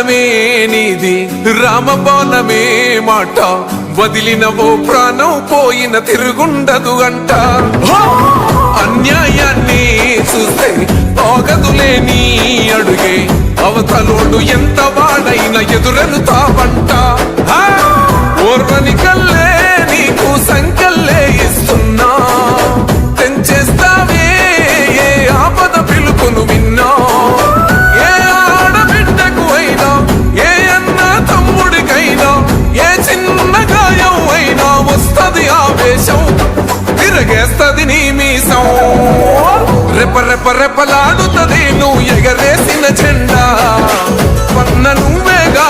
ప్రాణమే నీది రామబాణమే మాట వదిలిన ఓ ప్రాణం పోయిన తిరుగుండదు అంట అన్యాయాన్ని చూస్తే ఆగదులే నీ అడుగే అవతలోడు ఎంత వాడైనా ఎదురెలుతావంట ఓర్వని కల్లే నీకు సంకల్లే ఇస్తున్నా తెంచేస్తావే ఏ ఆపద పిలుపును విన్నా ఏ ఆడబిడ్డకు అయినా ఏ అన్న తమ్ముడికైనా ఏ చిన్న గాయం అయినా వస్తది ఆవేశం తిరగేస్తది నీ మీసం రెప రెప రెపలాడుతది నువ్వు ఎగరేసిన జెండా పన్న నువ్వేగా